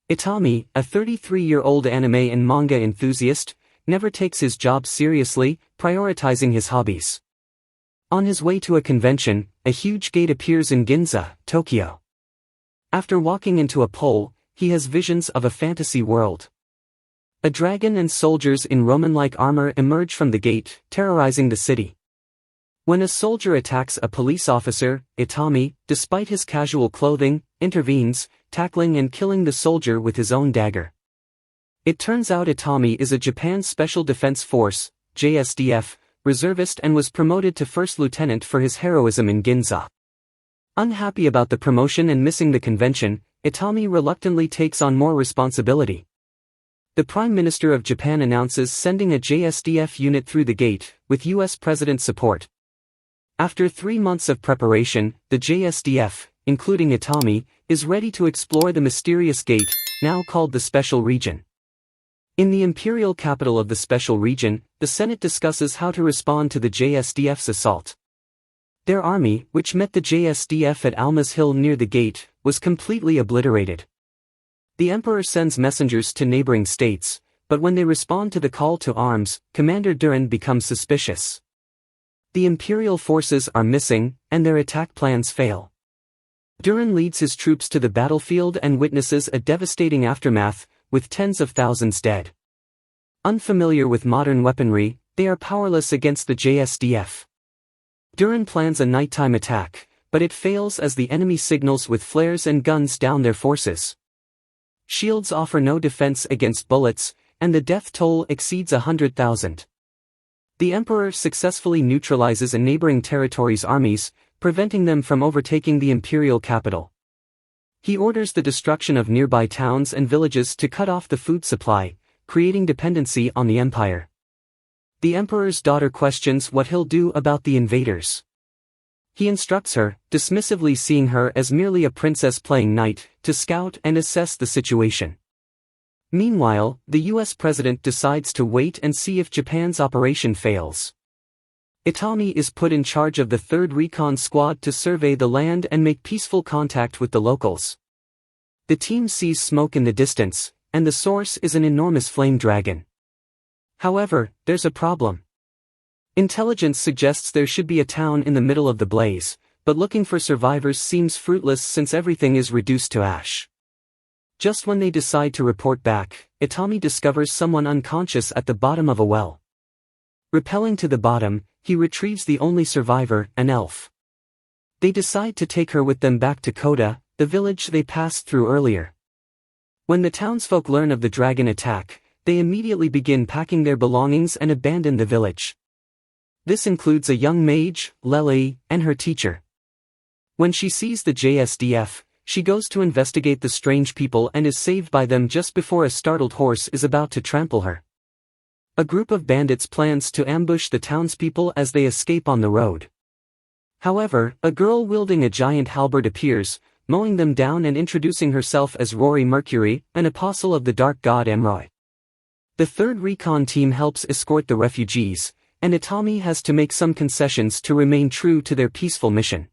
Itami, a 33-year-old anime and manga enthusiast, never takes his job seriously, prioritizing his hobbies. On his way to a convention, a huge gate appears in Ginza, Tokyo. After walking into a pole, he has visions of a fantasy world. A dragon and soldiers in Roman-like armor emerge from the gate, terrorizing the city. When a soldier attacks a police officer, Itami, despite his casual clothing, intervenes, tackling and killing the soldier with his own dagger. It turns out Itami is a Japan Special Defense Force, JSDF, reservist and was promoted to first lieutenant for his heroism in Ginza. Unhappy about the promotion and missing the convention, Itami reluctantly takes on more responsibility. The Prime Minister of Japan announces sending a JSDF unit through the gate, with US President support. After 3 months of preparation, the JSDF, including Itami, is ready to explore the mysterious gate, now called the Special Region. In the imperial capital of the Special Region, the Senate discusses how to respond to the JSDF's assault. Their army, which met the JSDF at Alma's Hill near the gate, was completely obliterated. The emperor sends messengers to neighboring states, but when they respond to the call to arms, Commander Duran becomes suspicious. The imperial forces are missing, and their attack plans fail. Duran leads his troops to the battlefield and witnesses a devastating aftermath, with tens of thousands dead. Unfamiliar with modern weaponry, they are powerless against the JSDF. Duran plans a nighttime attack, but it fails as the enemy signals with flares and guns down their forces. Shields offer no defense against bullets, and the death toll exceeds 100,000. The emperor successfully neutralizes a neighboring territory's armies, preventing them from overtaking the imperial capital. He orders the destruction of nearby towns and villages to cut off the food supply, creating dependency on the empire. The emperor's daughter questions what he'll do about the invaders. He instructs her, dismissively seeing her as merely a princess playing knight, to scout and assess the situation. Meanwhile, the US president decides to wait and see if Japan's operation fails. Itami is put in charge of the 3rd Recon Squad to survey the land and make peaceful contact with the locals. The team sees smoke in the distance, and the source is an enormous flame dragon. However, there's a problem. Intelligence suggests there should be a town in the middle of the blaze, but looking for survivors seems fruitless since everything is reduced to ash. Just when they decide to report back, Itami discovers someone unconscious at the bottom of a well. Rappelling to the bottom, he retrieves the only survivor, an elf. They decide to take her with them back to Koda, the village they passed through earlier. When the townsfolk learn of the dragon attack, they immediately begin packing their belongings and abandon the village. This includes a young mage, Lely, and her teacher. When she sees the JSDF, she goes to investigate the strange people and is saved by them just before a startled horse is about to trample her. A group of bandits plans to ambush the townspeople as they escape on the road. However, a girl wielding a giant halberd appears, mowing them down and introducing herself as Rory Mercury, an apostle of the dark god Emroy. The 3rd Recon team helps escort the refugees, and Itami has to make some concessions to remain true to their peaceful mission.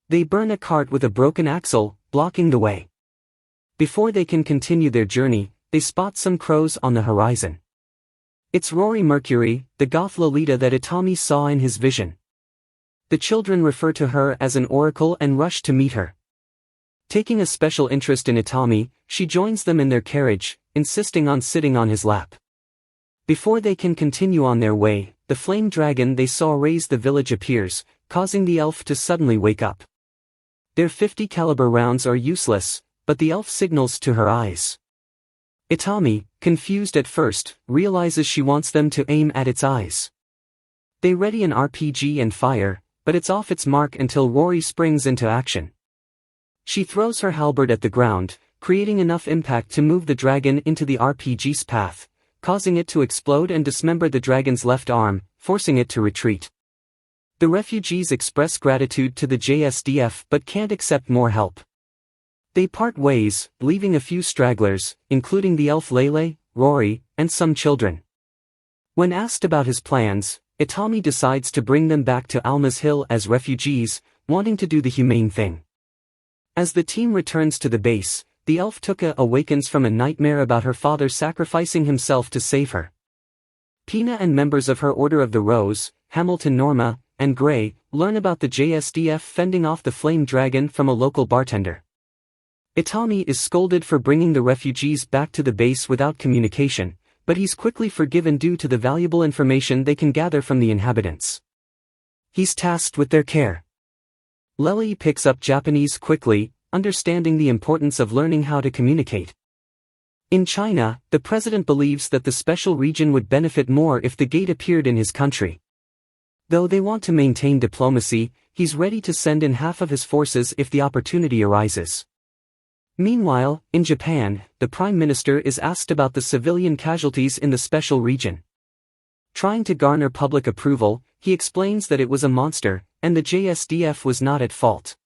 They burn a cart with a broken axle, blocking the way. Before they can continue their journey, they spot some crows on the horizon. It's Rory Mercury, the goth Lolita that Itami saw in his vision. The children refer to her as an oracle and rush to meet her. Taking a special interest in Itami, she joins them in their carriage, insisting on sitting on his lap. Before they can continue on their way, the flame dragon they saw raise the village appears, causing the elf to suddenly wake up. Their 50 caliber rounds are useless, but the elf signals to her eyes. Itami, confused at first, realizes she wants them to aim at its eyes. They ready an RPG and fire, but it's off its mark until Rory springs into action. She throws her halberd at the ground, creating enough impact to move the dragon into the RPG's path, causing it to explode and dismember the dragon's left arm, forcing it to retreat. The refugees express gratitude to the JSDF but can't accept more help. They part ways, leaving a few stragglers, including the elf Lele, Rory, and some children. When asked about his plans, Itami decides to bring them back to Alma's Hill as refugees, wanting to do the humane thing. As the team returns to the base, the elf Tuka awakens from a nightmare about her father sacrificing himself to save her. Pina and members of her Order of the Rose, Hamilton Norma, and Gray, learn about the JSDF fending off the flame dragon from a local bartender. Itami is scolded for bringing the refugees back to the base without communication, but he's quickly forgiven due to the valuable information they can gather from the inhabitants. He's tasked with their care. Lely picks up Japanese quickly, understanding the importance of learning how to communicate. In China, the president believes that the special region would benefit more if the gate appeared in his country. Though they want to maintain diplomacy, he's ready to send in half of his forces if the opportunity arises. Meanwhile, in Japan, the Prime Minister is asked about the civilian casualties in the special region. Trying to garner public approval, he explains that it was a monster, and the JSDF was not at fault.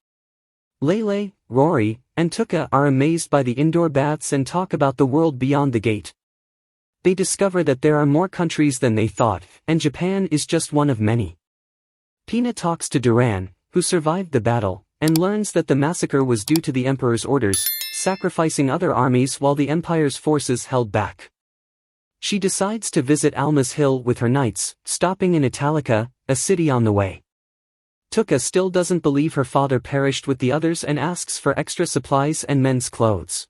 Lele, Rory, and Tuka are amazed by the indoor baths and talk about the world beyond the gate. They discover that there are more countries than they thought, and Japan is just one of many. Pina talks to Duran, who survived the battle, and learns that the massacre was due to the Emperor's orders, sacrificing other armies while the Empire's forces held back. She decides to visit Alma's Hill with her knights, stopping in Italica, a city on the way. Tuka still doesn't believe her father perished with the others and asks for extra supplies and men's clothes.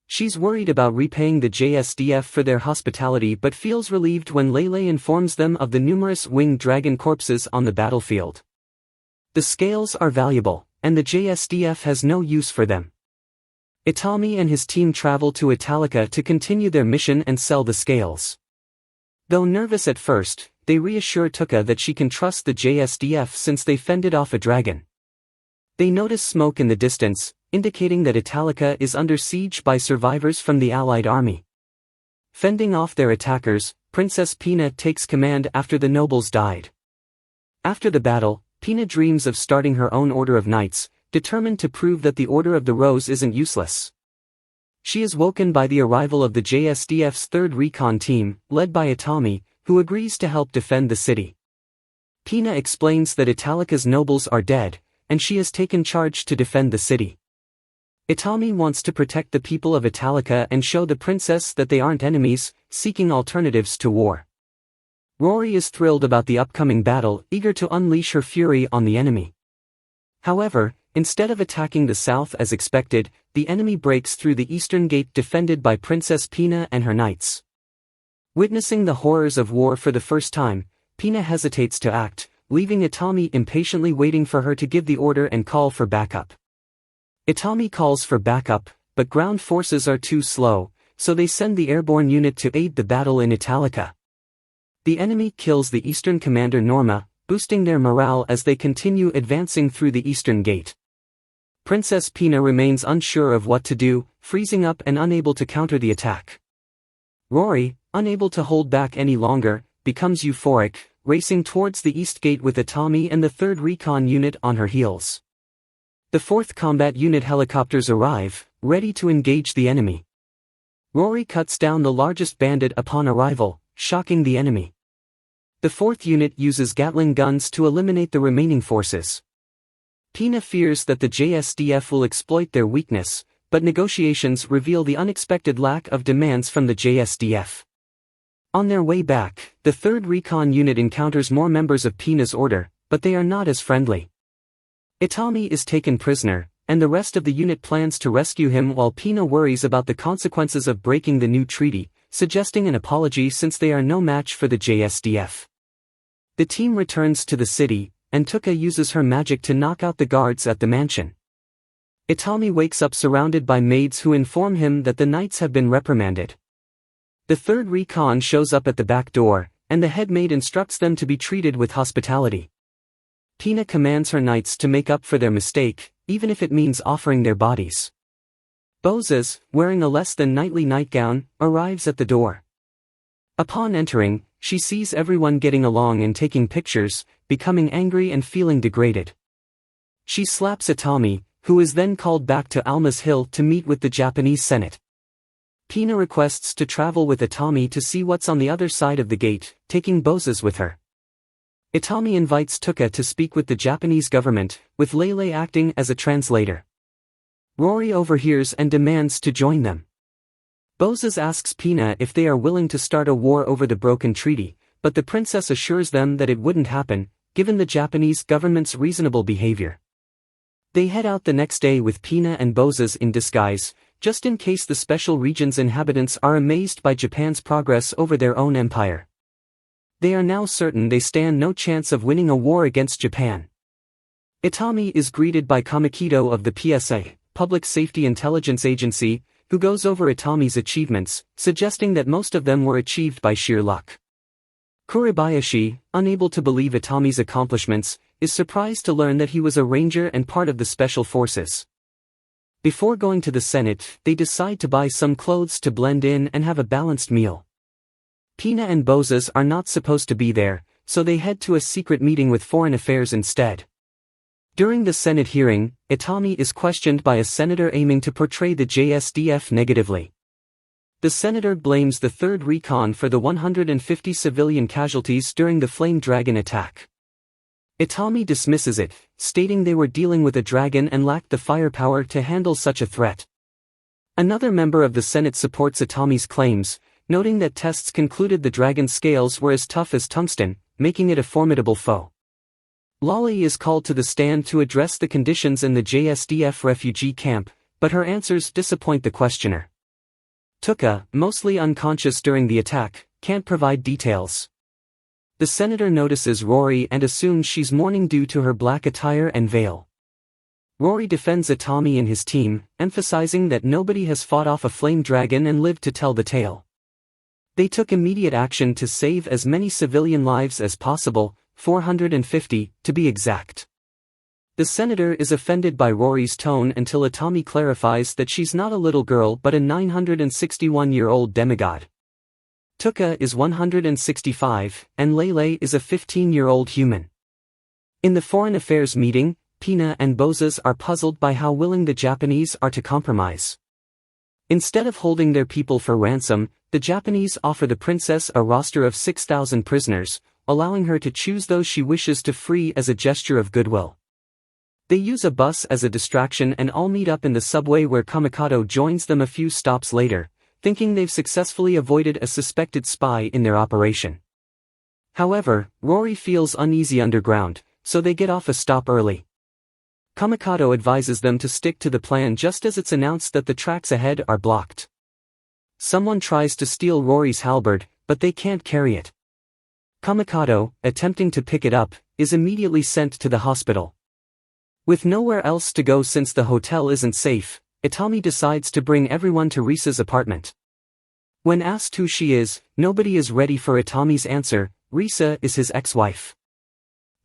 She's worried about repaying the JSDF for their hospitality but feels relieved when Lele informs them of the numerous winged dragon corpses on the battlefield. The scales are valuable, and the JSDF has no use for them. Itami and his team travel to Italica to continue their mission and sell the scales. Though nervous at first, they reassure Tuka that she can trust the JSDF since they fended off a dragon. They notice smoke in the distance, indicating that Italica is under siege by survivors from the Allied army. Fending off their attackers, Princess Pina takes command after the nobles died. After the battle, Pina dreams of starting her own order of knights, determined to prove that the Order of the Rose isn't useless. She is woken by the arrival of the JSDF's 3rd Recon team, led by Itami, who agrees to help defend the city. Pina explains that Italica's nobles are dead, and she has taken charge to defend the city. Itami wants to protect the people of Italica and show the princess that they aren't enemies, seeking alternatives to war. Rory is thrilled about the upcoming battle, eager to unleash her fury on the enemy. However, instead of attacking the south as expected, the enemy breaks through the eastern gate defended by Princess Pina and her knights. Witnessing the horrors of war for the first time, Pina hesitates to act, leaving Itami impatiently waiting for her to give the order and call for backup. Itami calls for backup, but ground forces are too slow, so they send the airborne unit to aid the battle in Italica. The enemy kills the eastern commander Norma, boosting their morale as they continue advancing through the eastern gate. Princess Pina remains unsure of what to do, freezing up and unable to counter the attack. Rory, unable to hold back any longer, becomes euphoric, racing towards the east gate with Itami and the 3rd Recon unit on her heels. The 4th Combat Unit helicopters arrive, ready to engage the enemy. Rory cuts down the largest bandit upon arrival, shocking the enemy. The 4th unit uses Gatling guns to eliminate the remaining forces. Pina fears that the JSDF will exploit their weakness, but negotiations reveal the unexpected lack of demands from the JSDF. On their way back, the 3rd Recon unit encounters more members of Pina's order, but they are not as friendly. Itami is taken prisoner, and the rest of the unit plans to rescue him while Pina worries about the consequences of breaking the new treaty, suggesting an apology since they are no match for the JSDF. The team returns to the city, and Tuka uses her magic to knock out the guards at the mansion. Itami wakes up surrounded by maids who inform him that the knights have been reprimanded. The 3rd Recon shows up at the back door, and the head maid instructs them to be treated with hospitality. Pina commands her knights to make up for their mistake, even if it means offering their bodies. Bozes, wearing a less than knightly nightgown, arrives at the door. Upon entering, she sees everyone getting along and taking pictures, becoming angry and feeling degraded. She slaps Itami, who is then called back to Alma's Hill to meet with the Japanese Senate. Pina requests to travel with Itami to see what's on the other side of the gate, taking Bozes with her. Itami invites Tuka to speak with the Japanese government, with Lele acting as a translator. Rory overhears and demands to join them. Bozes asks Pina if they are willing to start a war over the broken treaty, but the princess assures them that it wouldn't happen, given the Japanese government's reasonable behavior. They head out the next day with Pina and Bozes in disguise, just in case the special region's inhabitants are amazed by Japan's progress over their own empire. They are now certain they stand no chance of winning a war against Japan. Itami is greeted by Kamakito of the PSA, Public Safety Intelligence Agency, who goes over Itami's achievements, suggesting that most of them were achieved by sheer luck. Kuribayashi, unable to believe Itami's accomplishments, is surprised to learn that he was a ranger and part of the special forces. Before going to the Senate, they decide to buy some clothes to blend in and have a balanced meal. Pina and Bozes are not supposed to be there, so they head to a secret meeting with Foreign Affairs instead. During the Senate hearing, Itami is questioned by a senator aiming to portray the JSDF negatively. The senator blames the 3rd Recon for the 150 civilian casualties during the Flame Dragon attack. Itami dismisses it, stating they were dealing with a dragon and lacked the firepower to handle such a threat. Another member of the Senate supports Itami's claims, noting that tests concluded the dragon's scales were as tough as tungsten, making it a formidable foe. Lolly is called to the stand to address the conditions in the JSDF refugee camp, but her answers disappoint the questioner. Tuka, mostly unconscious during the attack, can't provide details. The senator notices Rory and assumes she's mourning due to her black attire and veil. Rory defends Itami and his team, emphasizing that nobody has fought off a flame dragon and lived to tell the tale. They took immediate action to save as many civilian lives as possible, 450, to be exact. The senator is offended by Rory's tone until Itami clarifies that she's not a little girl but a 961-year-old demigod. Tuka is 165, and Lele is a 15-year-old human. In the Foreign Affairs meeting, Pina and Bozes are puzzled by how willing the Japanese are to compromise. Instead of holding their people for ransom, the Japanese offer the princess a roster of 6,000 prisoners, allowing her to choose those she wishes to free as a gesture of goodwill. They use a bus as a distraction and all meet up in the subway where Kamakado joins them a few stops later, thinking they've successfully avoided a suspected spy in their operation. However, Rory feels uneasy underground, so they get off a stop early. Kamakado advises them to stick to the plan just as it's announced that the tracks ahead are blocked. Someone tries to steal Rory's halberd, but they can't carry it. Kamakado, attempting to pick it up, is immediately sent to the hospital. With nowhere else to go since the hotel isn't safe, Itami decides to bring everyone to Risa's apartment. When asked who she is, nobody is ready for Itami's answer. Risa is his ex-wife.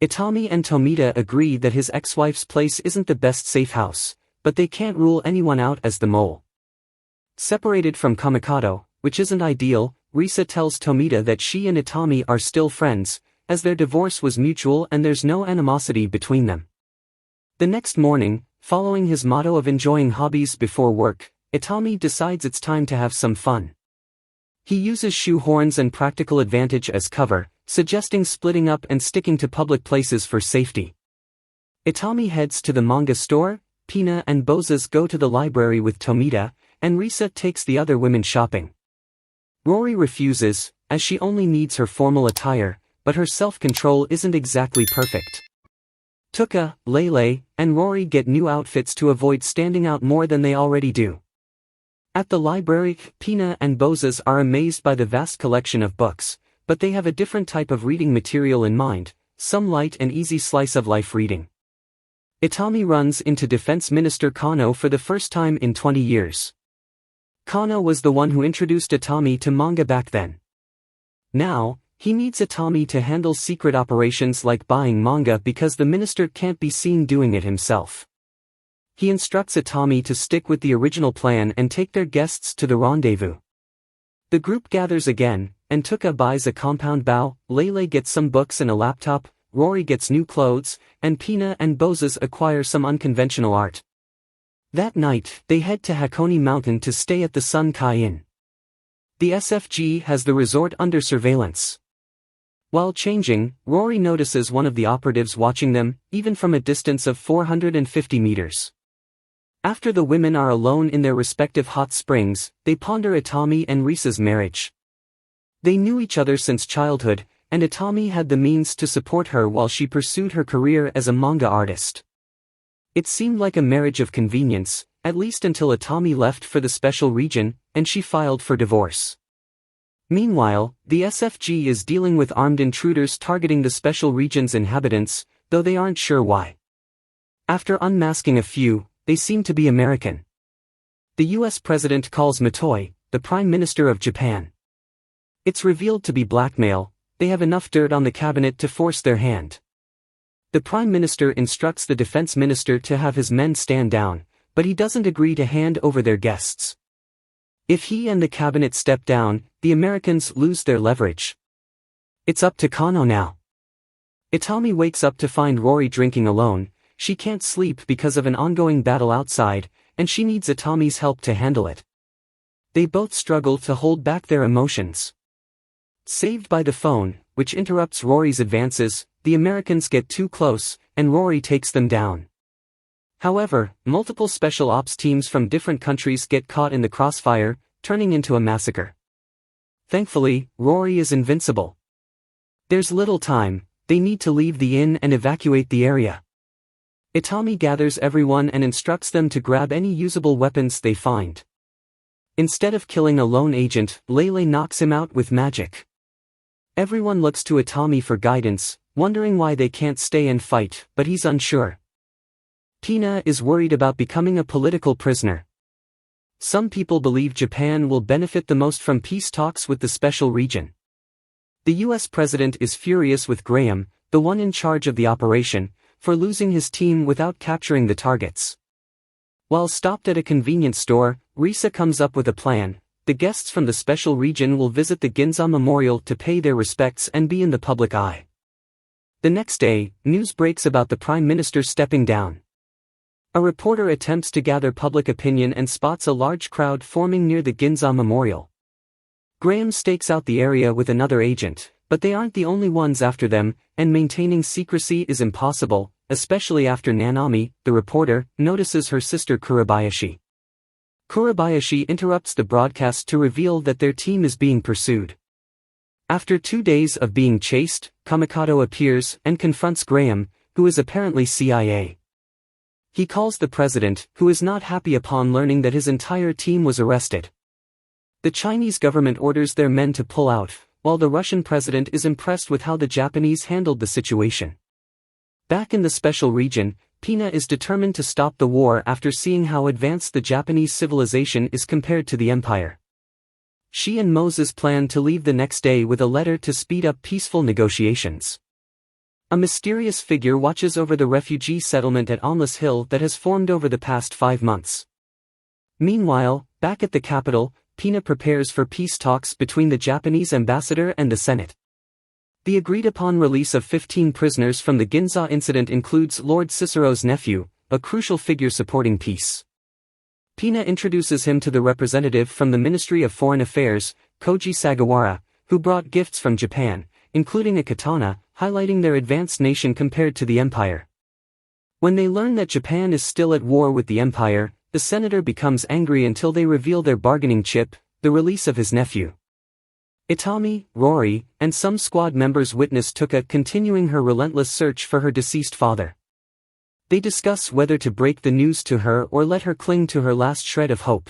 Itami and Tomita agree that his ex-wife's place isn't the best safe house, but they can't rule anyone out as the mole. Separated from Kamakado, which isn't ideal, Risa tells Tomita that she and Itami are still friends, as their divorce was mutual and there's no animosity between them. The next morning, following his motto of enjoying hobbies before work, Itami decides it's time to have some fun. He uses shoehorns and practical advantage as cover, suggesting splitting up and sticking to public places for safety. Itami heads to the manga store, Pina and Bozes go to the library with Tomita, and Risa takes the other women shopping. Rory refuses, as she only needs her formal attire, but her self-control isn't exactly perfect. Tuka, Lele, and Rory get new outfits to avoid standing out more than they already do. At the library, Pina and Bozes are amazed by the vast collection of books, but they have a different type of reading material in mind, some light and easy slice-of-life reading. Itami runs into Defense Minister Kano for the first time in 20 years. Kano was the one who introduced Itami to manga back then. Now, he needs Itami to handle secret operations like buying manga because the minister can't be seen doing it himself. He instructs Itami to stick with the original plan and take their guests to the rendezvous. The group gathers again, and Tuka buys a compound bow, Lele gets some books and a laptop, Rory gets new clothes, and Pina and Bozes acquire some unconventional art. That night, they head to Hakone Mountain to stay at the Sun Kai Inn. The SFG has the resort under surveillance. While changing, Rory notices one of the operatives watching them, even from a distance of 450 meters. After the women are alone in their respective hot springs, they ponder Itami and Risa's marriage. They knew each other since childhood, and Itami had the means to support her while she pursued her career as a manga artist. It seemed like a marriage of convenience, at least until Itami left for the special region, and she filed for divorce. Meanwhile, the SFG is dealing with armed intruders targeting the special region's inhabitants, though they aren't sure why. After unmasking a few, they seem to be American. The US president calls Motoi, the Prime Minister of Japan. It's revealed to be blackmail. They have enough dirt on the cabinet to force their hand. The Prime Minister instructs the Defense Minister to have his men stand down, but he doesn't agree to hand over their guests. If he and the cabinet step down, the Americans lose their leverage. It's up to Kano now. Itami wakes up to find Rory drinking alone. She can't sleep because of an ongoing battle outside, and she needs Itami's help to handle it. They both struggle to hold back their emotions. Saved by the phone, which interrupts Rory's advances, the Americans get too close, and Rory takes them down. However, multiple special ops teams from different countries get caught in the crossfire, turning into a massacre. Thankfully, Rory is invincible. There's little time, they need to leave the inn and evacuate the area. Itami gathers everyone and instructs them to grab any usable weapons they find. Instead of killing a lone agent, Lele knocks him out with magic. Everyone looks to Itami for guidance, wondering why they can't stay and fight, but he's unsure. Pina is worried about becoming a political prisoner. Some people believe Japan will benefit the most from peace talks with the special region. The US president is furious with Graham, the one in charge of the operation, for losing his team without capturing the targets. While stopped at a convenience store, Risa comes up with a plan. The guests from the special region will visit the Ginza Memorial to pay their respects and be in the public eye. The next day, news breaks about the Prime Minister stepping down. A reporter attempts to gather public opinion and spots a large crowd forming near the Ginza Memorial. Graham stakes out the area with another agent, but they aren't the only ones after them, and maintaining secrecy is impossible, especially after Nanami, the reporter, notices her sister Kurabayashi. Kurabayashi interrupts the broadcast to reveal that their team is being pursued. After 2 days of being chased, Kamikato appears and confronts Graham, who is apparently CIA. He calls the president, who is not happy upon learning that his entire team was arrested. The Chinese government orders their men to pull out, while the Russian president is impressed with how the Japanese handled the situation. Back in the special region, Pina is determined to stop the war after seeing how advanced the Japanese civilization is compared to the empire. She and Moses plan to leave the next day with a letter to speed up peaceful negotiations. A mysterious figure watches over the refugee settlement at Onless Hill that has formed over the past 5 months. Meanwhile, back at the capital, Pina prepares for peace talks between the Japanese ambassador and the Senate. The agreed-upon release of 15 prisoners from the Ginza incident includes Lord Cicero's nephew, a crucial figure supporting peace. Pina introduces him to the representative from the Ministry of Foreign Affairs, Koji Sagawara, who brought gifts from Japan, including a katana, highlighting their advanced nation compared to the empire. When they learn that Japan is still at war with the empire, the senator becomes angry until they reveal their bargaining chip, the release of his nephew. Itami, Rory, and some squad members witness Tuka continuing her relentless search for her deceased father. They discuss whether to break the news to her or let her cling to her last shred of hope.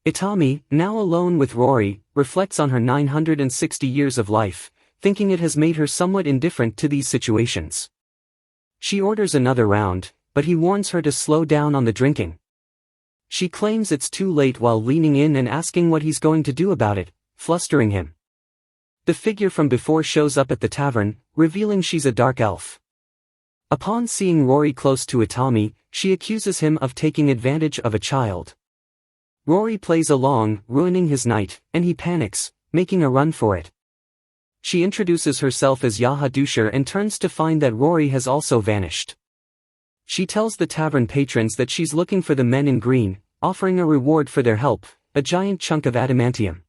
Itami, now alone with Rory, reflects on her 960 years of life, thinking it has made her somewhat indifferent to these situations. She orders another round, but he warns her to slow down on the drinking. She claims it's too late while leaning in and asking what he's going to do about it, flustering him. The figure from before shows up at the tavern, revealing she's a dark elf. Upon seeing Rory close to Itami, she accuses him of taking advantage of a child. Rory plays along, ruining his night, and he panics, making a run for it. She introduces herself as Yaha Dusher and turns to find that Rory has also vanished. She tells the tavern patrons that she's looking for the men in green, offering a reward for their help, a giant chunk of adamantium.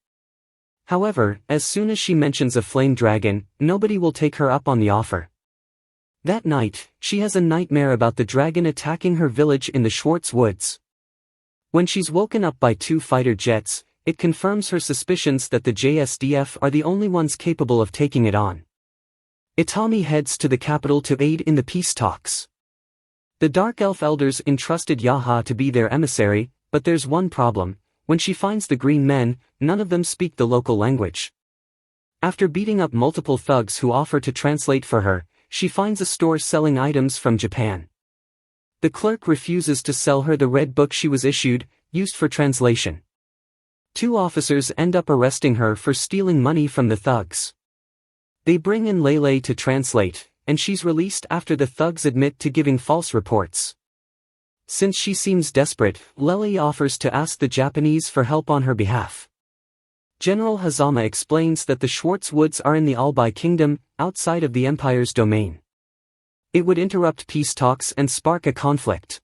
However, as soon as she mentions a flame dragon, nobody will take her up on the offer. That night, she has a nightmare about the dragon attacking her village in the Schwartz Woods. When she's woken up by two fighter jets, it confirms her suspicions that the JSDF are the only ones capable of taking it on. Itami heads to the capital to aid in the peace talks. The Dark Elf elders entrusted Yaha to be their emissary, but there's one problem: when she finds the green men, none of them speak the local language. After beating up multiple thugs who offer to translate for her, she finds a store selling items from Japan. The clerk refuses to sell her the red book she was issued, used for translation. Two officers end up arresting her for stealing money from the thugs. They bring in Lele to translate, and she's released after the thugs admit to giving false reports. Since she seems desperate, Lele offers to ask the Japanese for help on her behalf. General Hazama explains that the Schwartz Woods are in the Albai Kingdom, outside of the Empire's domain. It would interrupt peace talks and spark a conflict.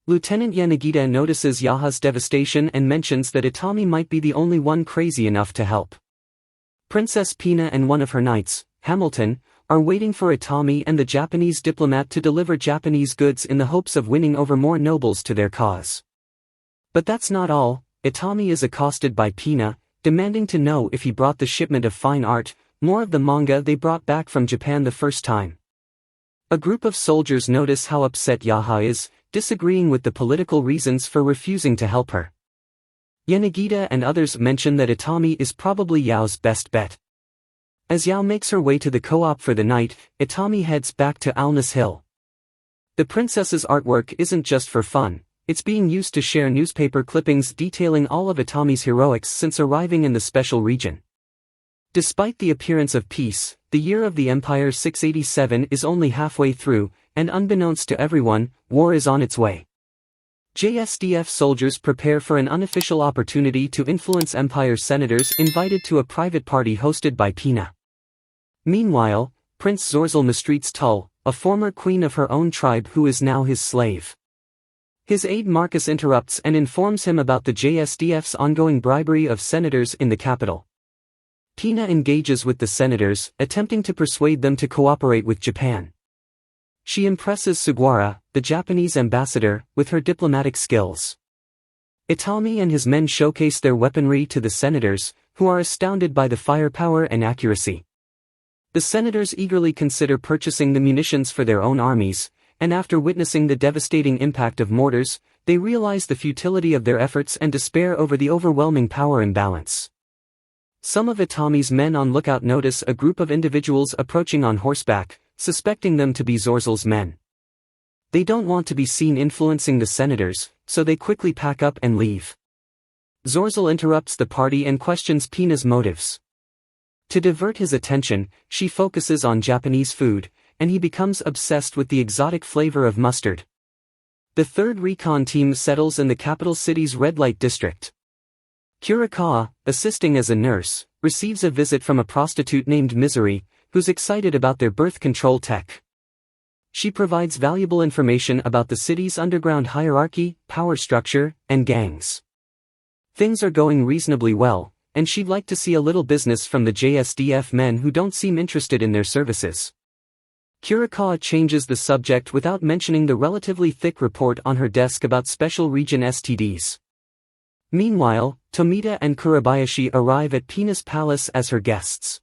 Lieutenant Yanagita notices Yaha's devastation and mentions that Itami might be the only one crazy enough to help. Princess Pina and one of her knights, Hamilton, are waiting for Itami and the Japanese diplomat to deliver Japanese goods in the hopes of winning over more nobles to their cause. But that's not all. Itami is accosted by Pina, demanding to know if he brought the shipment of fine art, more of the manga they brought back from Japan the first time. A group of soldiers notice how upset Yaha is, disagreeing with the political reasons for refusing to help her. Yanagita and others mention that Itami is probably Yao's best bet. As Yao makes her way to the co-op for the night, Itami heads back to Alnus Hill. The princess's artwork isn't just for fun, it's being used to share newspaper clippings detailing all of Itami's heroics since arriving in the special region. Despite the appearance of peace, the year of the Empire 687 is only halfway through, and unbeknownst to everyone, war is on its way. JSDF soldiers prepare for an unofficial opportunity to influence Empire senators invited to a private party hosted by Pina. Meanwhile, Prince Zorzel mistreats Tull, a former queen of her own tribe who is now his slave. His aide Marcus interrupts and informs him about the JSDF's ongoing bribery of senators in the capital. Pina engages with the senators, attempting to persuade them to cooperate with Japan. She impresses Sugawara, the Japanese ambassador, with her diplomatic skills. Itami and his men showcase their weaponry to the senators, who are astounded by the firepower and accuracy. The senators eagerly consider purchasing the munitions for their own armies, and after witnessing the devastating impact of mortars, they realize the futility of their efforts and despair over the overwhelming power imbalance. Some of Itami's men on lookout notice a group of individuals approaching on horseback, suspecting them to be Zorzel's men. They don't want to be seen influencing the senators, so they quickly pack up and leave. Zorzel interrupts the party and questions Pina's motives. To divert his attention, she focuses on Japanese food, and he becomes obsessed with the exotic flavor of mustard. The third recon team settles in the capital city's red light district. Kurikawa, assisting as a nurse, receives a visit from a prostitute named Misery, who's excited about their birth control tech. She provides valuable information about the city's underground hierarchy, power structure, and gangs. Things are going reasonably well, and she'd like to see a little business from the JSDF men who don't seem interested in their services. Kurikawa changes the subject without mentioning the relatively thick report on her desk about special region STDs. Meanwhile, Tomita and Kurabayashi arrive at Pina's palace as her guests.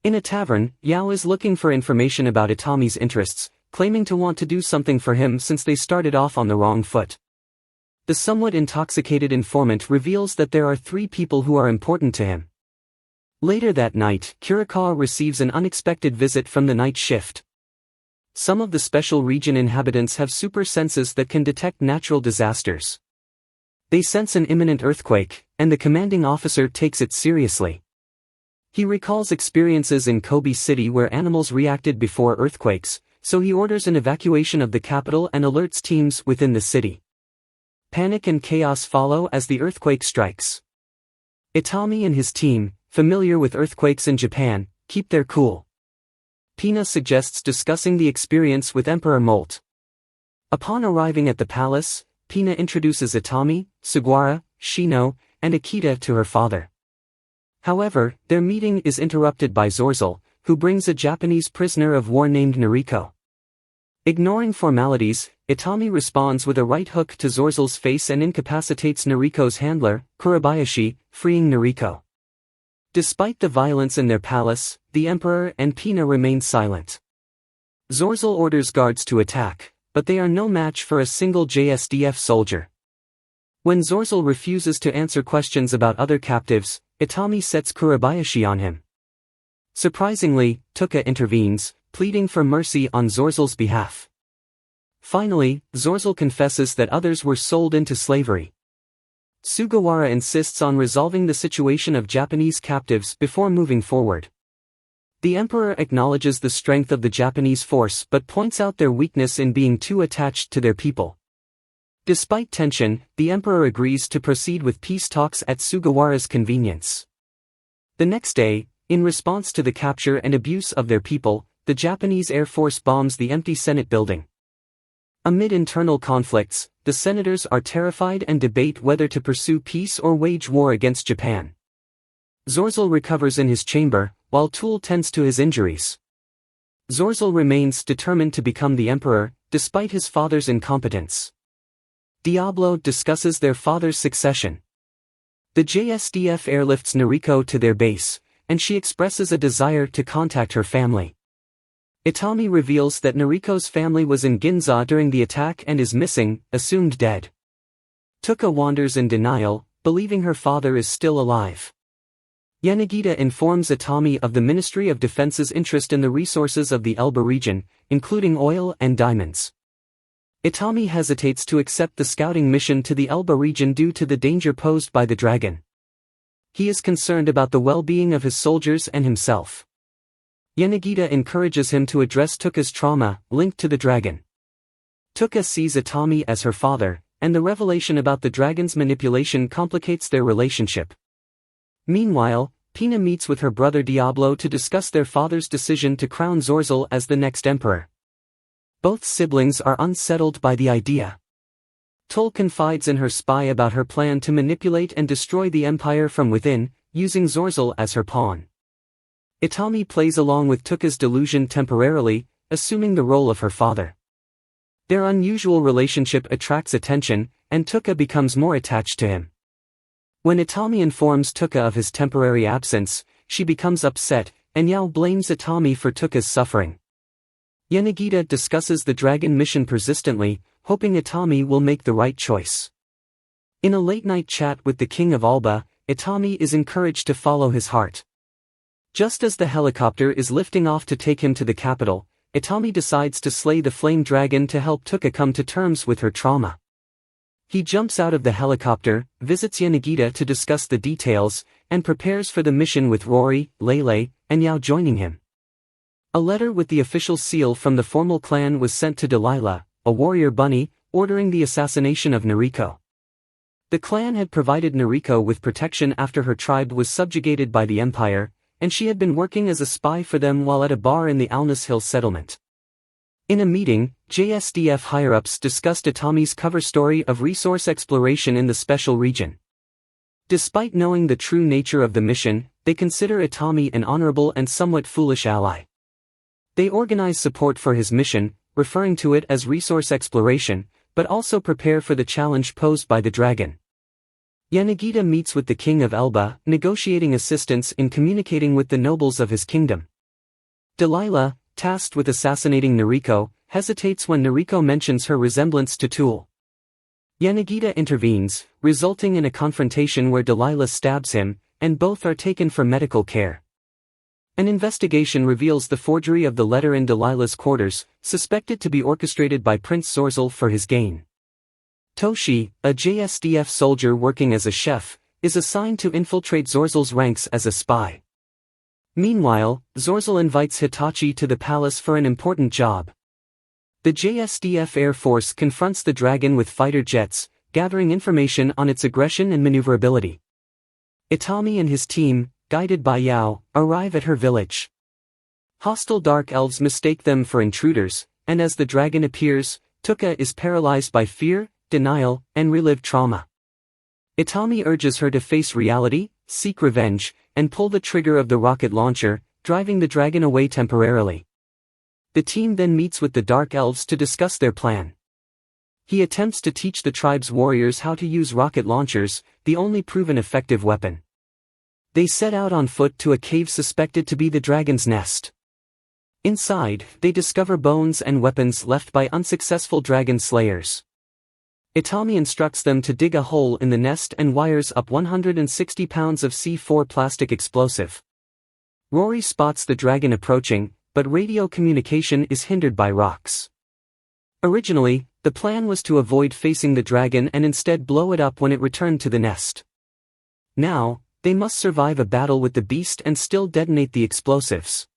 In a tavern, Yao is looking for information about Itami's interests, claiming to want to do something for him since they started off on the wrong foot. The somewhat intoxicated informant reveals that there are 3 people who are important to him. Later that night, Kurikawa receives an unexpected visit from the night shift. Some of the special region inhabitants have super senses that can detect natural disasters. They sense an imminent earthquake, and the commanding officer takes it seriously. He recalls experiences in Kobe City where animals reacted before earthquakes, so he orders an evacuation of the capital and alerts teams within the city. Panic and chaos follow as the earthquake strikes. Itami and his team, familiar with earthquakes in Japan, keep their cool. Pina suggests discussing the experience with Emperor Molt. Upon arriving at the palace, Pina introduces Itami, Sugawara, Shino, and Akita to her father. However, their meeting is interrupted by Zorzel, who brings a Japanese prisoner of war named Noriko. Ignoring formalities, Itami responds with a right hook to Zorzel's face and incapacitates Noriko's handler, Kurabayashi, freeing Noriko. Despite the violence in their palace, the Emperor and Pina remain silent. Zorzel orders guards to attack, but they are no match for a single JSDF soldier. When Zorzel refuses to answer questions about other captives, Itami sets Kurabayashi on him. Surprisingly, Tuka intervenes, pleading for mercy on Zorzel's behalf. Finally, Zorzel confesses that others were sold into slavery. Sugawara insists on resolving the situation of Japanese captives before moving forward. The Emperor acknowledges the strength of the Japanese force but points out their weakness in being too attached to their people. Despite tension, the Emperor agrees to proceed with peace talks at Sugawara's convenience. The next day, in response to the capture and abuse of their people, the Japanese Air Force bombs the empty Senate building. Amid internal conflicts, the senators are terrified and debate whether to pursue peace or wage war against Japan. Zorzel recovers in his chamber, while Tool tends to his injuries. Zorzel remains determined to become the emperor, despite his father's incompetence. Diablo discusses their father's succession. The JSDF airlifts Noriko to their base, and she expresses a desire to contact her family. Itami reveals that Noriko's family was in Ginza during the attack and is missing, assumed dead. Tuka wanders in denial, believing her father is still alive. Yanagita informs Itami of the Ministry of Defense's interest in the resources of the Elba region, including oil and diamonds. Itami hesitates to accept the scouting mission to the Elba region due to the danger posed by the dragon. He is concerned about the well-being of his soldiers and himself. Yanagita encourages him to address Tuka's trauma, linked to the dragon. Tuka sees Itami as her father, and the revelation about the dragon's manipulation complicates their relationship. Meanwhile, Pina meets with her brother Diablo to discuss their father's decision to crown Zorzel as the next emperor. Both siblings are unsettled by the idea. Toll confides in her spy about her plan to manipulate and destroy the empire from within, using Zorzel as her pawn. Itami plays along with Tuka's delusion temporarily, assuming the role of her father. Their unusual relationship attracts attention, and Tuka becomes more attached to him. When Itami informs Tuka of his temporary absence, she becomes upset, and Yao blames Itami for Tuka's suffering. Yanagita discusses the dragon mission persistently, hoping Itami will make the right choice. In a late-night chat with the king of Alba, Itami is encouraged to follow his heart. Just as the helicopter is lifting off to take him to the capital, Itami decides to slay the flame dragon to help Tuka come to terms with her trauma. He jumps out of the helicopter, visits Yanagita to discuss the details, and prepares for the mission with Rory, Lele, and Yao joining him. A letter with the official seal from the formal clan was sent to Delilah, a warrior bunny, ordering the assassination of Noriko. The clan had provided Noriko with protection after her tribe was subjugated by the Empire, and she had been working as a spy for them while at a bar in the Alnus Hill settlement. In a meeting, JSDF higher-ups discussed Itami's cover story of resource exploration in the special region. Despite knowing the true nature of the mission, they consider Itami an honorable and somewhat foolish ally. They organize support for his mission, referring to it as resource exploration, but also prepare for the challenge posed by the dragon. Yanagita meets with the king of Elba, negotiating assistance in communicating with the nobles of his kingdom. Delilah, tasked with assassinating Noriko, hesitates when Noriko mentions her resemblance to Tool. Yanagita intervenes, resulting in a confrontation where Delilah stabs him, and both are taken for medical care. An investigation reveals the forgery of the letter in Delilah's quarters, suspected to be orchestrated by Prince Zorzel for his gain. Toshi, a JSDF soldier working as a chef, is assigned to infiltrate Zorzel's ranks as a spy. Meanwhile, Zorzel invites Hitachi to the palace for an important job. The JSDF Air Force confronts the dragon with fighter jets, gathering information on its aggression and maneuverability. Itami and his team, guided by Yao, arrive at her village. Hostile dark elves mistake them for intruders, and as the dragon appears, Tuka is paralyzed by fear, denial, and relived trauma. Itami urges her to face reality, seek revenge, and pull the trigger of the rocket launcher, driving the dragon away temporarily. The team then meets with the Dark Elves to discuss their plan. He attempts to teach the tribe's warriors how to use rocket launchers, the only proven effective weapon. They set out on foot to a cave suspected to be the dragon's nest. Inside, they discover bones and weapons left by unsuccessful dragon slayers. Itami instructs them to dig a hole in the nest and wires up 160 pounds of C4 plastic explosive. Rory spots the dragon approaching, but radio communication is hindered by rocks. Originally, the plan was to avoid facing the dragon and instead blow it up when it returned to the nest. Now, they must survive a battle with the beast and still detonate the explosives.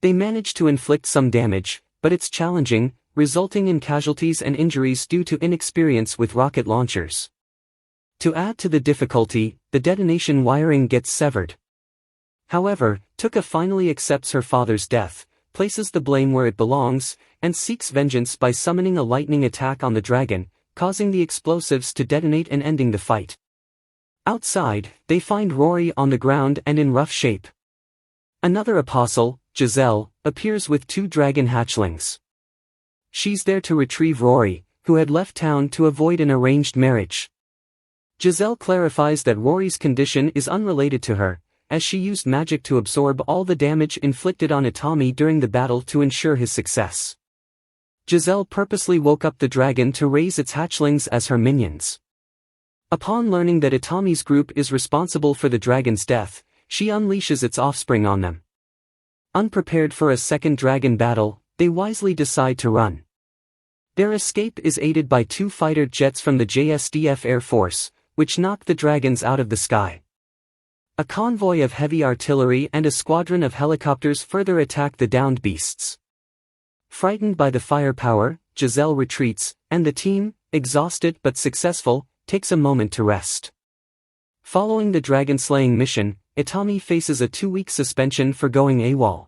They manage to inflict some damage, but it's challenging, resulting in casualties and injuries due to inexperience with rocket launchers. To add to the difficulty, the detonation wiring gets severed. However, Tuka finally accepts her father's death, places the blame where it belongs, and seeks vengeance by summoning a lightning attack on the dragon, causing the explosives to detonate and ending the fight. Outside, they find Rory on the ground and in rough shape. Another apostle, Giselle, appears with 2 dragon hatchlings. She's there to retrieve Rory, who had left town to avoid an arranged marriage. Giselle clarifies that Rory's condition is unrelated to her, as she used magic to absorb all the damage inflicted on Itami during the battle to ensure his success. Giselle purposely woke up the dragon to raise its hatchlings as her minions. Upon learning that Itami's group is responsible for the dragon's death, she unleashes its offspring on them. Unprepared for a second dragon battle, they wisely decide to run. Their escape is aided by 2 fighter jets from the JSDF Air Force, which knock the dragons out of the sky. A convoy of heavy artillery and a squadron of helicopters further attack the downed beasts. Frightened by the firepower, Giselle retreats, and the team, exhausted but successful, takes a moment to rest. Following the dragon-slaying mission, Itami faces a 2-week suspension for going AWOL.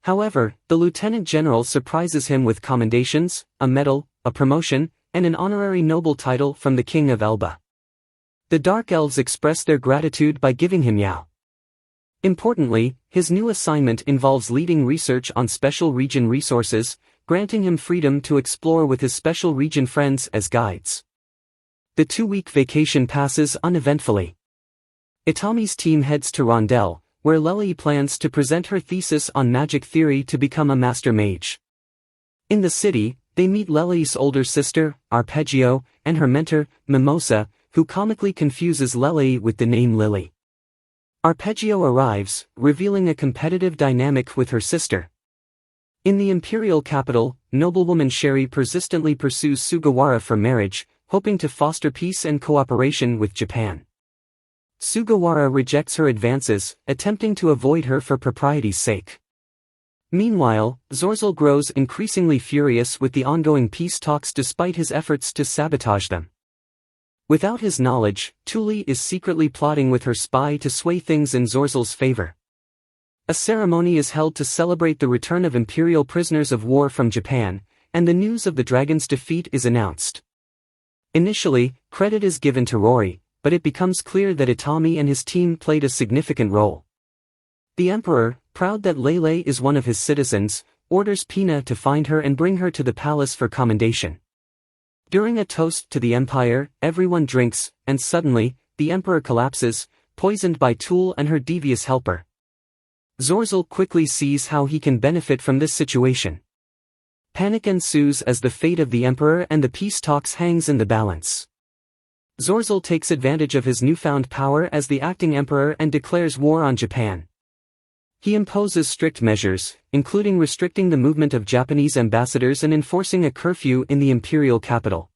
However, the Lieutenant General surprises him with commendations, a medal, a promotion, and an honorary noble title from the King of Elba. The Dark Elves express their gratitude by giving him Yao. Importantly, his new assignment involves leading research on special region resources, granting him freedom to explore with his special region friends as guides. The 2-week vacation passes uneventfully. Itami's team heads to Rondell, where Lely plans to present her thesis on magic theory to become a master mage. In the city, they meet Lely's older sister, Arpeggio, and her mentor, Mimosa, who comically confuses Lely with the name Lily. Arpeggio arrives, revealing a competitive dynamic with her sister. In the imperial capital, noblewoman Sherry persistently pursues Sugawara for marriage, hoping to foster peace and cooperation with Japan. Sugawara rejects her advances, attempting to avoid her for propriety's sake. Meanwhile, Zorzel grows increasingly furious with the ongoing peace talks despite his efforts to sabotage them. Without his knowledge, Tuli is secretly plotting with her spy to sway things in Zorzel's favor. A ceremony is held to celebrate the return of imperial prisoners of war from Japan, and the news of the dragon's defeat is announced. Initially, credit is given to Rory, but it becomes clear that Itami and his team played a significant role. The Emperor, proud that Lele is one of his citizens, orders Pina to find her and bring her to the palace for commendation. During a toast to the Empire, everyone drinks, and suddenly, the Emperor collapses, poisoned by Tool and her devious helper. Zorzel quickly sees how he can benefit from this situation. Panic ensues as the fate of the Emperor and the peace talks hangs in the balance. Zorzel takes advantage of his newfound power as the acting emperor and declares war on Japan. He imposes strict measures, including restricting the movement of Japanese ambassadors and enforcing a curfew in the imperial capital.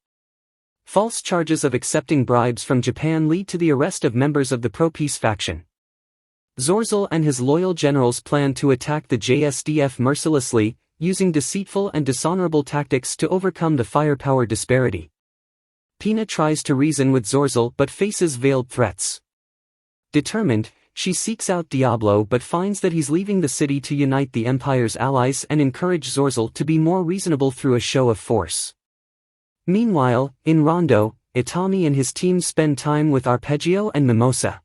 False charges of accepting bribes from Japan lead to the arrest of members of the pro-peace faction. Zorzel and his loyal generals plan to attack the JSDF mercilessly, using deceitful and dishonorable tactics to overcome the firepower disparity. Pina tries to reason with Zorzel but faces veiled threats. Determined, she seeks out Diablo but finds that he's leaving the city to unite the Empire's allies and encourage Zorzel to be more reasonable through a show of force. Meanwhile, in Rondo, Itami and his team spend time with Arpeggio and Mimosa.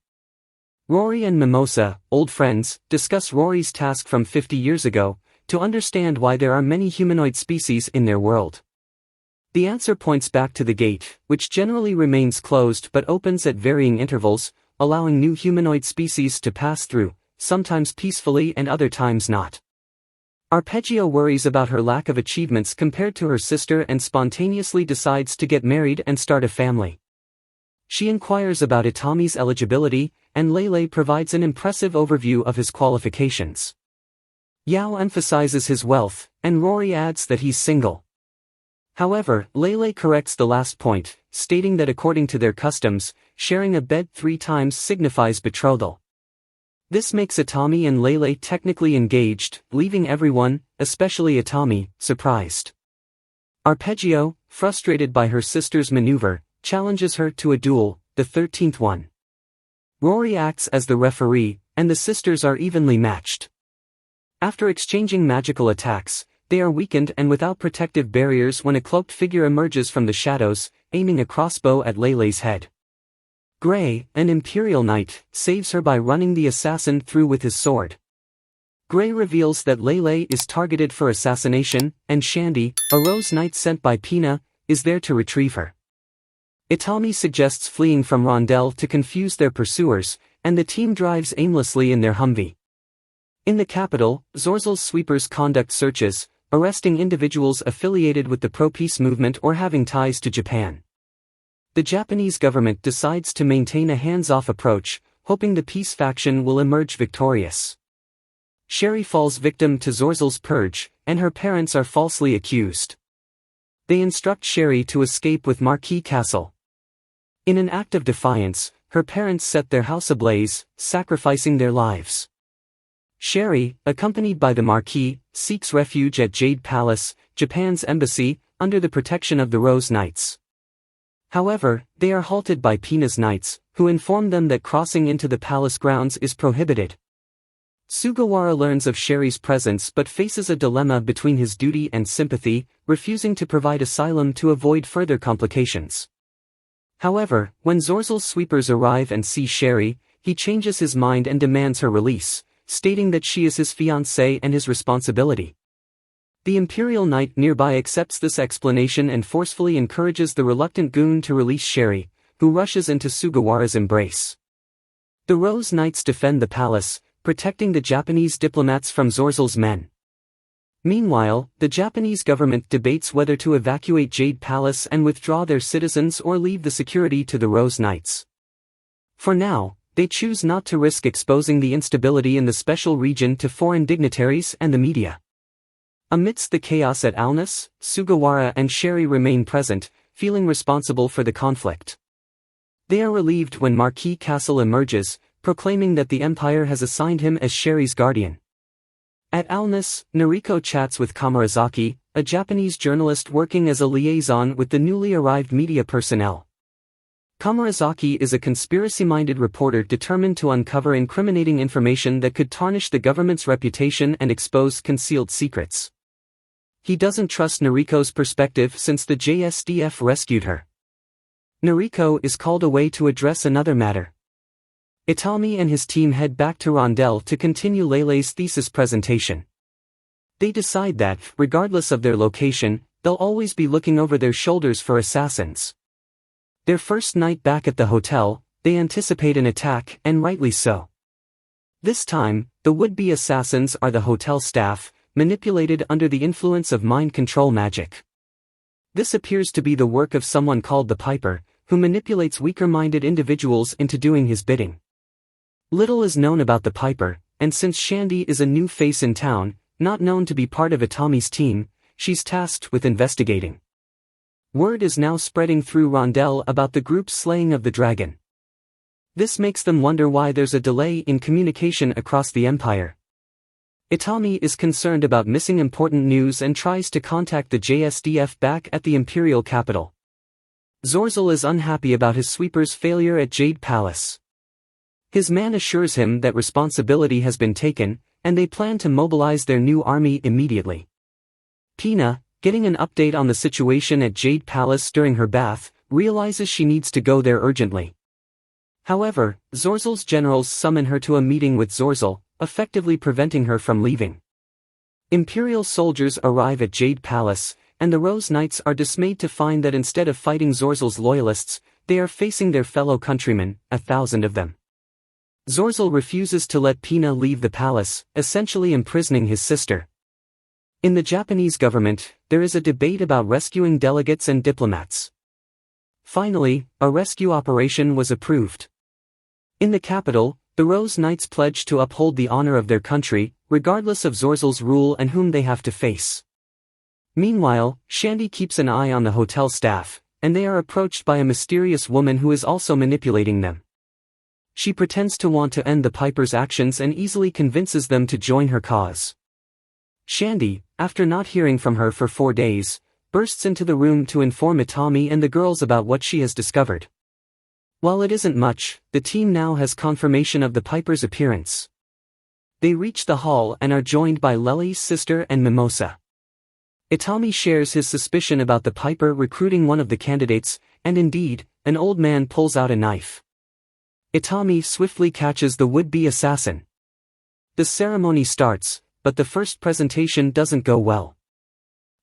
Rory and Mimosa, old friends, discuss Rory's task from 50 years ago, to understand why there are many humanoid species in their world. The answer points back to the gate, which generally remains closed but opens at varying intervals, allowing new humanoid species to pass through, sometimes peacefully and other times not. Arpeggio worries about her lack of achievements compared to her sister and spontaneously decides to get married and start a family. She inquires about Itami's eligibility, and Lele provides an impressive overview of his qualifications. Yao emphasizes his wealth, and Rory adds that he's single. However, Lele corrects the last point, stating that according to their customs, sharing a bed 3 times signifies betrothal. This makes Itami and Lele technically engaged, leaving everyone, especially Itami, surprised. Arpeggio, frustrated by her sister's maneuver, challenges her to a duel, the 13th one. Rory acts as the referee, and the sisters are evenly matched. After exchanging magical attacks, they are weakened and without protective barriers when a cloaked figure emerges from the shadows, aiming a crossbow at Lele's head. Gray, an Imperial Knight, saves her by running the assassin through with his sword. Gray reveals that Lele is targeted for assassination, and Shandy, a Rose Knight sent by Pina, is there to retrieve her. Itami suggests fleeing from Rondel to confuse their pursuers, and the team drives aimlessly in their Humvee. In the capital, Zorzel's sweepers conduct searches, arresting individuals affiliated with the pro-peace movement or having ties to Japan. The Japanese government decides to maintain a hands-off approach, hoping the peace faction will emerge victorious. Sherry falls victim to Zorzel's purge, and her parents are falsely accused. They instruct Sherry to escape with Marquis Castle. In an act of defiance, her parents set their house ablaze, sacrificing their lives. Sherry, accompanied by the Marquis, seeks refuge at Jade Palace, Japan's embassy, under the protection of the Rose Knights. However, they are halted by Pina's knights, who inform them that crossing into the palace grounds is prohibited. Sugawara learns of Sherry's presence but faces a dilemma between his duty and sympathy, refusing to provide asylum to avoid further complications. However, when Zorzel's sweepers arrive and see Sherry, he changes his mind and demands her release, stating that she is his fiancée and his responsibility. The Imperial Knight nearby accepts this explanation and forcefully encourages the reluctant goon to release Sherry, who rushes into Sugawara's embrace. The Rose Knights defend the palace, protecting the Japanese diplomats from Zorzel's men. Meanwhile, the Japanese government debates whether to evacuate Jade Palace and withdraw their citizens or leave the security to the Rose Knights. For now, they choose not to risk exposing the instability in the special region to foreign dignitaries and the media. Amidst the chaos at Alnus, Sugawara and Sherry remain present, feeling responsible for the conflict. They are relieved when Marquis Castle emerges, proclaiming that the Empire has assigned him as Sherry's guardian. At Alnus, Noriko chats with Kamarazaki, a Japanese journalist working as a liaison with the newly arrived media personnel. Kamarazaki is a conspiracy-minded reporter determined to uncover incriminating information that could tarnish the government's reputation and expose concealed secrets. He doesn't trust Noriko's perspective since the JSDF rescued her. Noriko is called away to address another matter. Itami and his team head back to Rondel to continue Lele's thesis presentation. They decide that, regardless of their location, they'll always be looking over their shoulders for assassins. Their first night back at the hotel, they anticipate an attack, and rightly so. This time, the would-be assassins are the hotel staff, manipulated under the influence of mind control magic. This appears to be the work of someone called the Piper, who manipulates weaker-minded individuals into doing his bidding. Little is known about the Piper, and since Shandy is a new face in town, not known to be part of Itami's team, she's tasked with investigating. Word is now spreading through Rondel about the group's slaying of the dragon. This makes them wonder why there's a delay in communication across the Empire. Itami is concerned about missing important news and tries to contact the JSDF back at the Imperial capital. Zorzel is unhappy about his sweeper's failure at Jade Palace. His man assures him that responsibility has been taken, and they plan to mobilize their new army immediately. Pina, getting an update on the situation at Jade Palace during her bath, realizes she needs to go there urgently. However, Zorzel's generals summon her to a meeting with Zorzel, effectively preventing her from leaving. Imperial soldiers arrive at Jade Palace, and the Rose Knights are dismayed to find that instead of fighting Zorzel's loyalists, they are facing their fellow countrymen, 1,000 of them. Zorzel refuses to let Pina leave the palace, essentially imprisoning his sister. In the Japanese government, there is a debate about rescuing delegates and diplomats. Finally, a rescue operation was approved. In the capital, the Rose Knights pledge to uphold the honor of their country, regardless of Zorzel's rule and whom they have to face. Meanwhile, Shandy keeps an eye on the hotel staff, and they are approached by a mysterious woman who is also manipulating them. She pretends to want to end the Piper's actions and easily convinces them to join her cause. Shandy, after not hearing from her for 4 days, bursts into the room to inform Itami and the girls about what she has discovered. While it isn't much, the team now has confirmation of the Piper's appearance. They reach the hall and are joined by Lely's sister and Mimosa. Itami shares his suspicion about the Piper recruiting one of the candidates, and indeed, an old man pulls out a knife. Itami swiftly catches the would-be assassin. The ceremony starts, but the first presentation doesn't go well.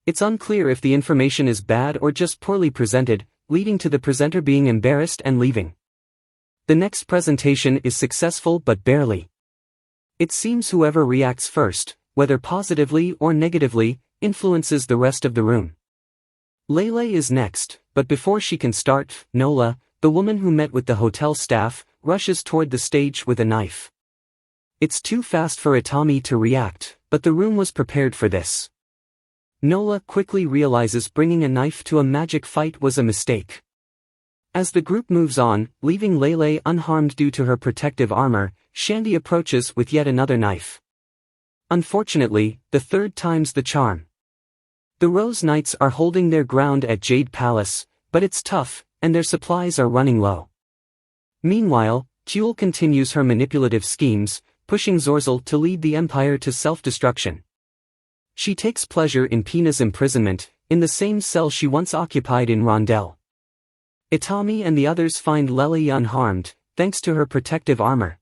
It's unclear if the information is bad or just poorly presented, leading to the presenter being embarrassed and leaving. The next presentation is successful but barely. It seems whoever reacts first, whether positively or negatively, influences the rest of the room. Lele is next, but before she can start, Nola, the woman who met with the hotel staff, rushes toward the stage with a knife. It's too fast for Itami to react, but the room was prepared for this. Nola quickly realizes bringing a knife to a magic fight was a mistake. As the group moves on, leaving Lele unharmed due to her protective armor, Shandy approaches with yet another knife. Unfortunately, the third time's the charm. The Rose Knights are holding their ground at Jade Palace, but it's tough, and their supplies are running low. Meanwhile, Kuehl continues her manipulative schemes, pushing Zorzel to lead the Empire to self-destruction. She takes pleasure in Pina's imprisonment, in the same cell she once occupied in Rondel. Itami and the others find Lele unharmed, thanks to her protective armor.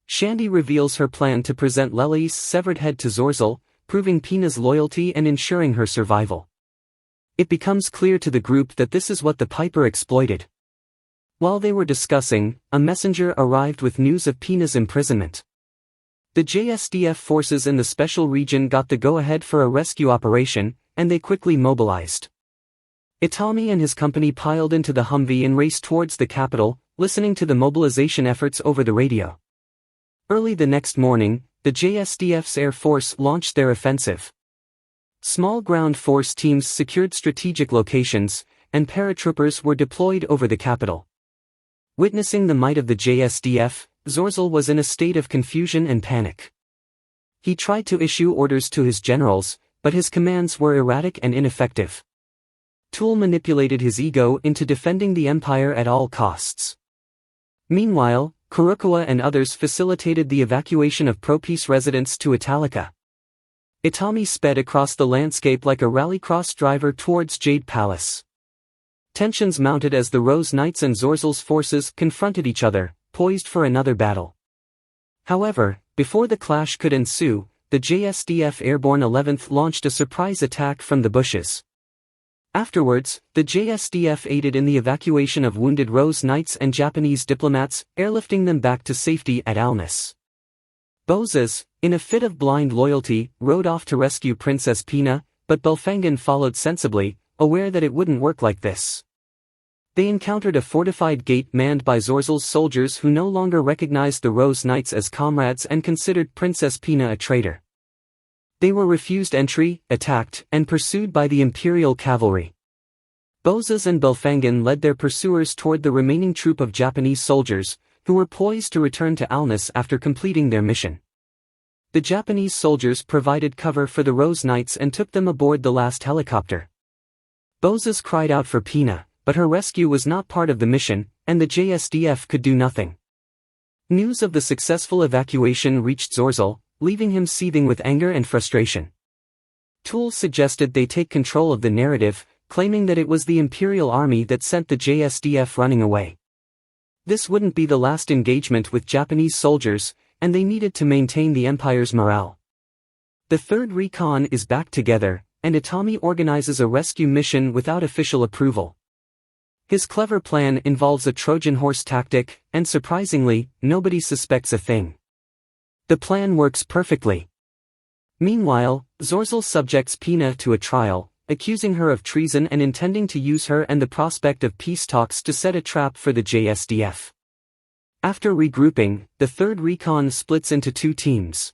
Shandy reveals her plan to present Lele's severed head to Zorzel, proving Pina's loyalty and ensuring her survival. It becomes clear to the group that this is what the Piper exploited. While they were discussing, a messenger arrived with news of Pina's imprisonment. The JSDF forces in the special region got the go-ahead for a rescue operation, and they quickly mobilized. Itami and his company piled into the Humvee and raced towards the capital, listening to the mobilization efforts over the radio. Early the next morning, the JSDF's Air Force launched their offensive. Small ground force teams secured strategic locations, and paratroopers were deployed over the capital. Witnessing the might of the JSDF, Zorzel was in a state of confusion and panic. He tried to issue orders to his generals, but his commands were erratic and ineffective. Tool manipulated his ego into defending the Empire at all costs. Meanwhile, Kurokawa and others facilitated the evacuation of pro-peace residents to Italica. Itami sped across the landscape like a rallycross driver towards Jade Palace. Tensions mounted as the Rose Knights and Zorzel's forces confronted each other, poised for another battle. However, before the clash could ensue, the JSDF Airborne 11th launched a surprise attack from the bushes. Afterwards, the JSDF aided in the evacuation of wounded Rose Knights and Japanese diplomats, airlifting them back to safety at Alness. Bozes, in a fit of blind loyalty, rode off to rescue Princess Pina, but Belfangan followed sensibly, aware that it wouldn't work like this. They encountered a fortified gate manned by Zorzel's soldiers who no longer recognized the Rose Knights as comrades and considered Princess Pina a traitor. They were refused entry, attacked, and pursued by the Imperial cavalry. Bozes and Belfangan led their pursuers toward the remaining troop of Japanese soldiers, who were poised to return to Alness after completing their mission. The Japanese soldiers provided cover for the Rose Knights and took them aboard the last helicopter. Bozes cried out for Pina, but her rescue was not part of the mission, and the JSDF could do nothing. News of the successful evacuation reached Zorzel, leaving him seething with anger and frustration. Tool suggested they take control of the narrative, claiming that it was the Imperial Army that sent the JSDF running away. This wouldn't be the last engagement with Japanese soldiers, and they needed to maintain the Empire's morale. The third recon is back together, and Itami organizes a rescue mission without official approval. His clever plan involves a Trojan horse tactic, and surprisingly, nobody suspects a thing. The plan works perfectly. Meanwhile, Zorzel subjects Pina to a trial, accusing her of treason and intending to use her and the prospect of peace talks to set a trap for the JSDF. After regrouping, the third recon splits into two teams.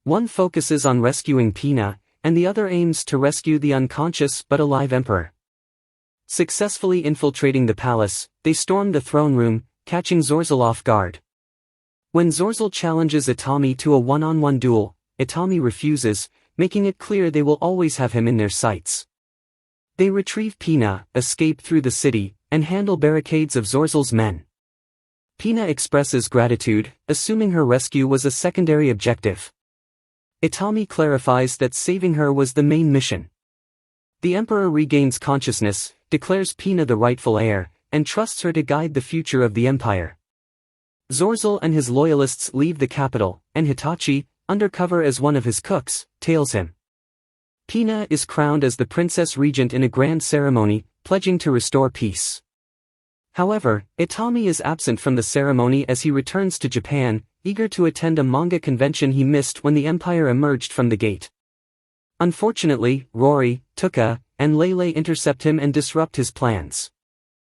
One focuses on rescuing Pina, and the other aims to rescue the unconscious but alive emperor. Successfully infiltrating the palace, they storm the throne room, catching Zorzel off guard. When Zorzel challenges Itami to a one-on-one duel, Itami refuses, making it clear they will always have him in their sights. They retrieve Pina, escape through the city, and handle barricades of Zorzel's men. Pina expresses gratitude, assuming her rescue was a secondary objective. Itami clarifies that saving her was the main mission. The Emperor regains consciousness, declares Pina the rightful heir, and trusts her to guide the future of the Empire. Zorzel and his loyalists leave the capital, and Hitachi, undercover as one of his cooks, tails him. Pina is crowned as the Princess Regent in a grand ceremony, pledging to restore peace. However, Itami is absent from the ceremony as he returns to Japan, eager to attend a manga convention he missed when the Empire emerged from the gate. Unfortunately, Rory, Tuka, and Lele intercept him and disrupt his plans.